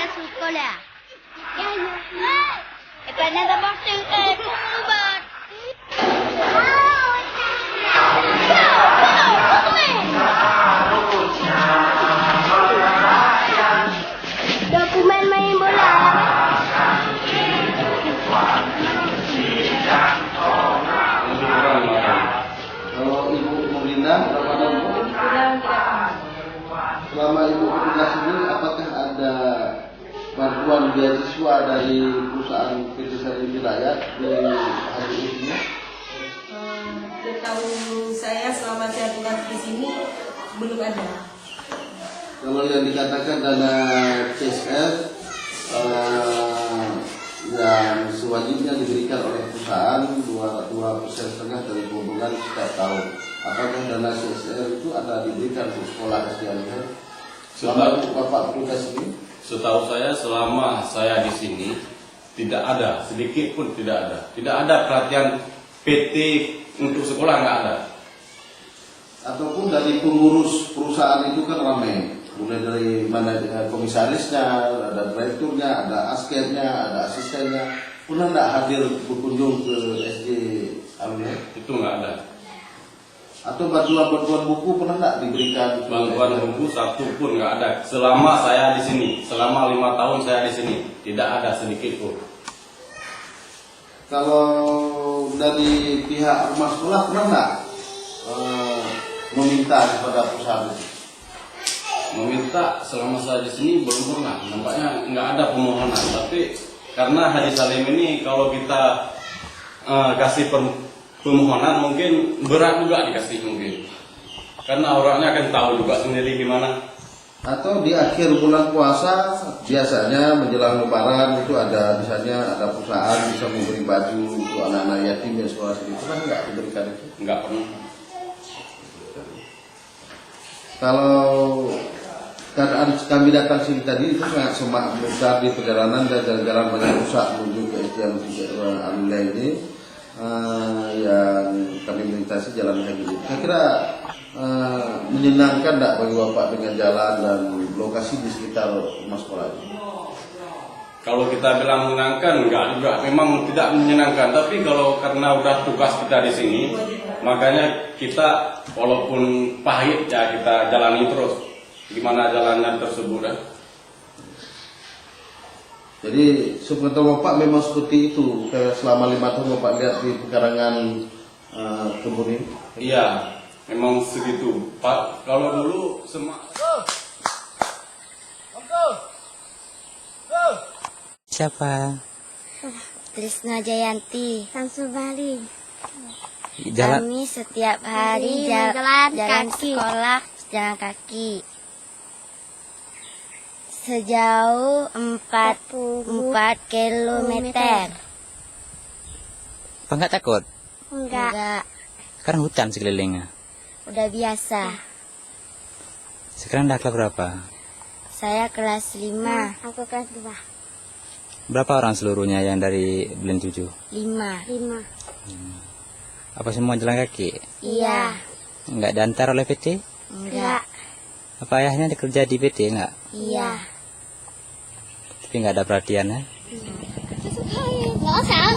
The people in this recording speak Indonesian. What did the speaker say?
à sous scolaire. Et puis, on a porté pour nous battre. Dokumen main bola. Kalau Ibu Melinda, berapa tahun Bu? Selama Ibu bertugas ini, apakah ada bantuan beasiswa dari perusahaan PT Salim Hidayat di hari ini? Setahu saya selama saya tugas di sini belum ada. Kalau yang dikatakan dana CSR yang sewajibnya diberikan oleh perusahaan 2,5% dari keuntungan setiap tahun. Apakah dana CSR itu ada diberikan untuk sekolah SDN? Selama Bapak tugas ini? Setahu saya selama saya di sini tidak ada, sedikit pun tidak ada. Tidak ada perhatian PT untuk sekolah, nggak ada. Ataupun dari pengurus perusahaan itu kan ramai. Mulai dari mana komisarisnya, ada direkturnya, ada askernya, ada asistennya. Pernah nggak hadir berkunjung ke SD Alumni? Itu nggak ada. Atau bantuan buku pernah nggak diberikan? Bantuan buku satu pun nggak ada. Selama saya di sini, selama 5 tahun saya di sini, tidak ada sedikit pun. Kalau dari pihak rumah sekolah pernah nggak meminta kepada perusahaan itu? Meminta selama saya di sini belum pernah. Nampaknya nggak ada permohonan. Tapi karena Haji Salim ini kalau kita kasih permohonan mungkin berat juga dikasih mungkin. Karena orangnya akan tahu juga sendiri gimana. Atau di akhir bulan puasa biasanya menjelang Lebaran itu ada misalnya ada perusahaan bisa memberi baju untuk anak-anak yatim yang sekolah sini. Pernah nggak diberikan itu? Nggak pernah. Kalau keadaan kami datang sini tadi itu sangat semak besar di perjalanan dan jalan-jalan banyak rusak menuju ke SDN Alumni ini yang kami melintasi jalan kaki ini. Saya kira menyenangkan tidak bagi Bapak dengan jalan dan lokasi di sekitar rumah sekolah ini? Kalau kita bilang menyenangkan, enggak juga. Memang tidak menyenangkan. Tapi kalau karena udah tugas kita di sini, makanya kita walaupun pahit ya kita jalani terus. Gimana jalannya tersebut ya? Jadi sepengetahuan Bapak memang seperti itu. Kayak selama 5 tahun Bapak lihat di pekarangan kebun ini. Iya, memang segitu. Pak, kalau dulu Siapa? Trisna Jayanti. Samsul Bali. Jalan Kami setiap hari jalan sekolah jalan kaki. Sejauh 4 kilometer. apa nggak takut? Enggak. Sekarang hutan sekelilingnya. Udah biasa. Sekarang dah kelas berapa? Saya kelas 5. Aku kelas 2. Berapa orang seluruhnya yang dari Belen 7? 5. Apa semua jalan kaki? Iya. Nggak diantar oleh PT? Enggak. Apa ayahnya kerja di PT nggak? Iya. Tapi nggak ada perhatian ya? Nggak usah.